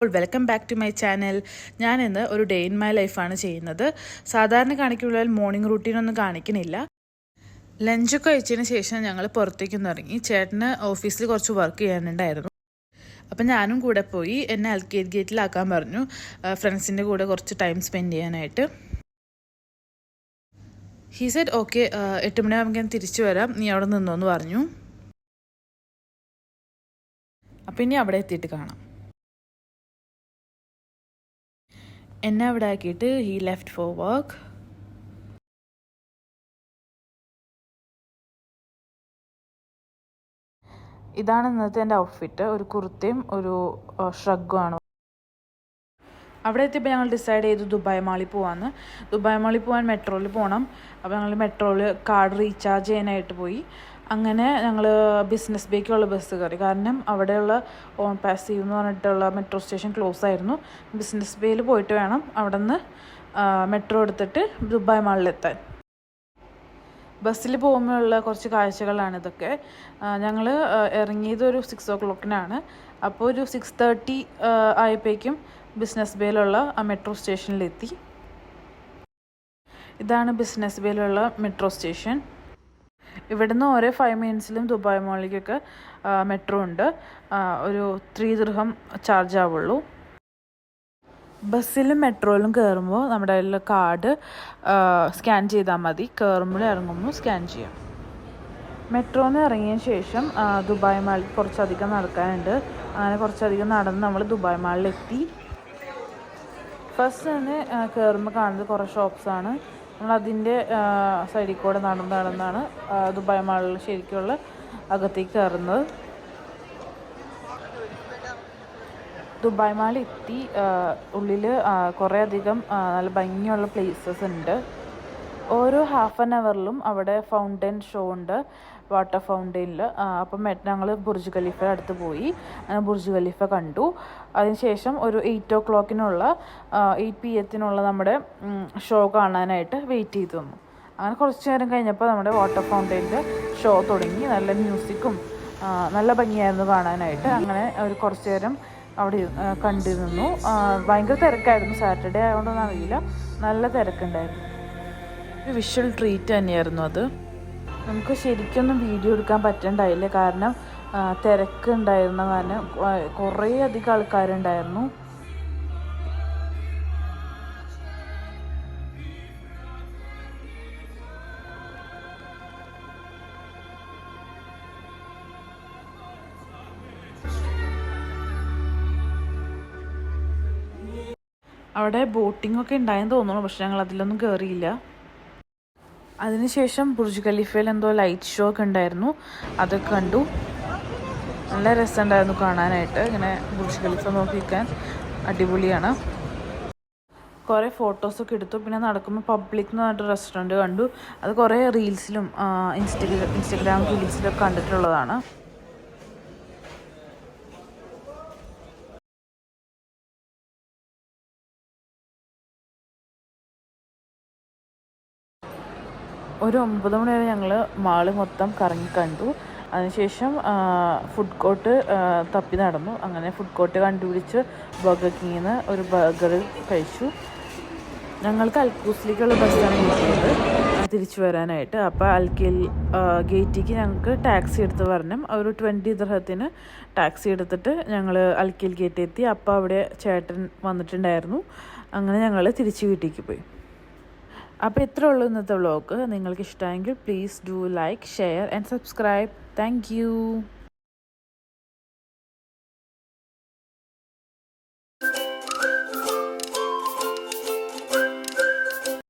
Welcome back to my channel. ഞാനിന്ന് ഒരു day in my ലൈഫാണ് ചെയ്യുന്നത്. സാധാരണ കാണിക്കുള്ള മോർണിംഗ് റൂട്ടീനൊന്നും കാണിക്കണില്ല. ലഞ്ചൊക്കെ കഴിച്ചതിന് ശേഷം ഞങ്ങൾ പുറത്തേക്കൊന്ന് ഇറങ്ങി. ചേട്ടന് ഓഫീസിൽ കുറച്ച് വർക്ക് ചെയ്യാനുണ്ടായിരുന്നു. അപ്പം ഞാനും കൂടെ പോയി. എന്നെ അൽക്കേഡ് ഗേറ്റിലാക്കാൻ പറഞ്ഞു, ഫ്രണ്ട്സിൻ്റെ കൂടെ കുറച്ച് ടൈം സ്പെൻഡ് ചെയ്യാനായിട്ട്. ഹീ സെഡ് ഓക്കെ, 8 മണിയാകുമ്പോൾ ഞാൻ തിരിച്ചു വരാം, നീ അവിടെ നിന്നോന്ന് പറഞ്ഞു. അപ്പം ഇനി അവിടെ എത്തിയിട്ട് കാണാം. എന്നെ അവിടെ ആക്കിയിട്ട് ഹീ ലെഫ്റ്റ് ഫോർ വർക്ക്. ഇതാണ് ഇന്നത്തെ എൻ്റെ ഔട്ട്ഫിറ്റ്. ഒരു കുർത്തയും ഒരു ഷ്രഗുമാണ്. അവിടെ എത്തിയപ്പോൾ ഞങ്ങൾ ഡിസൈഡ് ചെയ്തു ദുബായ് മാളിൽ പോകാമെന്ന്. ദുബായ് മാളിൽ പോകാൻ മെട്രോയിൽ പോകണം. അപ്പോൾ ഞങ്ങൾ മെട്രോയിൽ കാർഡ് റീചാർജ് ചെയ്യാനായിട്ട് പോയി. അങ്ങനെ ഞങ്ങൾ ബിസിനസ് ബേക്കുള്ള ബസ് കയറി. കാരണം അവിടെയുള്ള ഓൺ പാസീവ് എന്ന് പറഞ്ഞിട്ടുള്ള മെട്രോ സ്റ്റേഷൻ ക്ലോസ് ആയിരുന്നു. ബിസിനസ് ബേയിൽ പോയിട്ട് വേണം അവിടെ നിന്ന് മെട്രോ എടുത്തിട്ട് ദുബായ് മാളിലെത്താൻ. ബസ്സിൽ പോകുമ്പോഴുള്ള കുറച്ച് കാഴ്ചകളാണ് ഇതൊക്കെ. ഞങ്ങൾ ഇറങ്ങിയത് ഒരു 6 o'clock. അപ്പോൾ ഒരു 6:30 ആയപ്പോഴേക്കും ബിസിനസ് ബേയിലുള്ള ആ മെട്രോ സ്റ്റേഷനിലെത്തി. ഇതാണ് ബിസിനസ് ബേയിലുള്ള മെട്രോ സ്റ്റേഷൻ. ഇവിടുന്ന് ഓരോ 5 minutesലും ദുബായ് മാളിലേക്കൊക്കെ മെട്രോ ഉണ്ട്. ഒരു 3 dirham ചാർജ് ആവുള്ളൂ. ബസ്സിലും മെട്രോയിലും കയറുമ്പോൾ നമ്മുടെ കയ്യിൽ കാർഡ് സ്കാൻ ചെയ്താൽ മതി. കയറുമ്പോഴും ഇറങ്ങുമ്പോൾ സ്കാൻ ചെയ്യാം. മെട്രോയിൽ നിന്ന് ഇറങ്ങിയ ശേഷം ദുബായ് മാളിൽ കുറച്ചധികം നടക്കാനുണ്ട്. അങ്ങനെ കുറച്ചധികം നടന്ന് നമ്മൾ ദുബായ് മാളിലെത്തി. ഫസ്റ്റ് തന്നെ കയറുമ്പോൾ കാണുന്നത് കുറേ ഷോപ്സാണ്. നമ്മളതിൻ്റെ സൈഡിൽ കൂടെ നടന്നാണ് ദുബായ് മാളിൽ ശരിക്കുള്ള അകത്തേക്ക് കയറുന്നത്. ദുബായ് മാളിൽ എത്തി. ഉള്ളിൽ കുറേ അധികം നല്ല ഭംഗിയുള്ള പ്ലേസസ് ഉണ്ട്. ഓരോ ഹാഫ് ആൻ അവറിലും അവിടെ ഫൗണ്ടൻ ഷോ ഉണ്ട്, വാട്ടർ ഫൗണ്ടനിൽ. അപ്പം ഞങ്ങൾ ബുർജ് ഖലീഫയുടെ അടുത്ത് പോയി. അങ്ങനെ ബുർജ് ഖലീഫ കണ്ടു. അതിനുശേഷം ഒരു 8 o'clock 8 PM നമ്മുടെ ഷോ കാണാനായിട്ട് വെയിറ്റ് ചെയ്തു തന്നു. അങ്ങനെ കുറച്ച് നേരം കഴിഞ്ഞപ്പോൾ നമ്മുടെ വാട്ടർ ഫൗണ്ടനിൻ്റെ ഷോ തുടങ്ങി. നല്ല മ്യൂസിക്കും നല്ല ഭംഗിയായിരുന്നു കാണാനായിട്ട്. അങ്ങനെ ഒരു കുറച്ച് നേരം അവിടെ കണ്ടിരുന്നു. ഭയങ്കര തിരക്കായിരുന്നു. സാറ്റർഡേ ആയതുകൊണ്ടൊന്നും അറിയില്ല, നല്ല തിരക്കുണ്ടായിരുന്നു. ഒരു വിഷ്വൽ ട്രീറ്റ് തന്നെയായിരുന്നു അത്. നമുക്ക് ശരിക്കൊന്നും വീഡിയോ എടുക്കാൻ പറ്റണ്ടായില്ല, കാരണം തിരക്കുണ്ടായിരുന്ന കാരണം കുറേ അധികം ആൾക്കാരുണ്ടായിരുന്നു. അവിടെ ബോട്ടിങ്ങൊക്കെ ഉണ്ടായെന്ന് തോന്നുന്നു, പക്ഷെ ഞങ്ങൾ അതിലൊന്നും കയറിയില്ല. അതിനുശേഷം ബുർജ് ഖലീഫയിൽ എന്തോ ലൈറ്റ് ഷോ ഒക്കെ ഉണ്ടായിരുന്നു, അതൊക്കെ കണ്ടു. നല്ല രസമുണ്ടായിരുന്നു കാണാനായിട്ട്. ഇങ്ങനെ ബുർജ് ഖലീഫ നോക്കിക്കാൻ അടിപൊളിയാണ്. കുറേ ഫോട്ടോസൊക്കെ എടുത്തു. പിന്നെ നടക്കുമ്പോൾ പബ്ലിക് എന്ന് പറഞ്ഞിട്ട് റെസ്റ്റോറൻറ്റ് കണ്ടു. അത് കുറേ റീൽസിലും ഇൻസ്റ്റഗ്രാം റീൽസിലൊക്കെ കണ്ടിട്ടുള്ളതാണ്. ഒരു 9 മണി വരെ ഞങ്ങൾ മാള് മൊത്തം കറങ്ങി കണ്ടു. അതിനുശേഷം ഫുഡ് കോർട്ട് തപ്പി നടന്നു. അങ്ങനെ ഫുഡ് കോർട്ട് കണ്ടുപിടിച്ച് ബർഗർ കിങ്ങിൽ നിന്ന് ഒരു ബർഗർ കഴിച്ചു. ഞങ്ങൾക്ക് അൽക്കൂസിലേക്കുള്ള ബസ്സാണ് യൂസ് ചെയ്തത് തിരിച്ചു വരാനായിട്ട്. അപ്പോൾ അൽക്കേൽ ഗേറ്റിലേക്ക് ഞങ്ങൾക്ക് ടാക്സി എടുത്ത് വരണം. ഒരു 20 dirham ടാക്സി എടുത്തിട്ട് ഞങ്ങൾ അൽക്കേൽ ഗേറ്റ് എത്തി. അപ്പോൾ അവിടെ ചേട്ടൻ വന്നിട്ടുണ്ടായിരുന്നു. അങ്ങനെ ഞങ്ങൾ തിരിച്ച് വീട്ടിലേക്ക് പോയി. അപ്പോൾ ഇത്രേ ഉള്ളൂ ഇന്നത്തെ വ്ളോഗ്. നിങ്ങൾക്ക് ഇഷ്ടമായെങ്കിൽ please do like, share and subscribe. Thank you.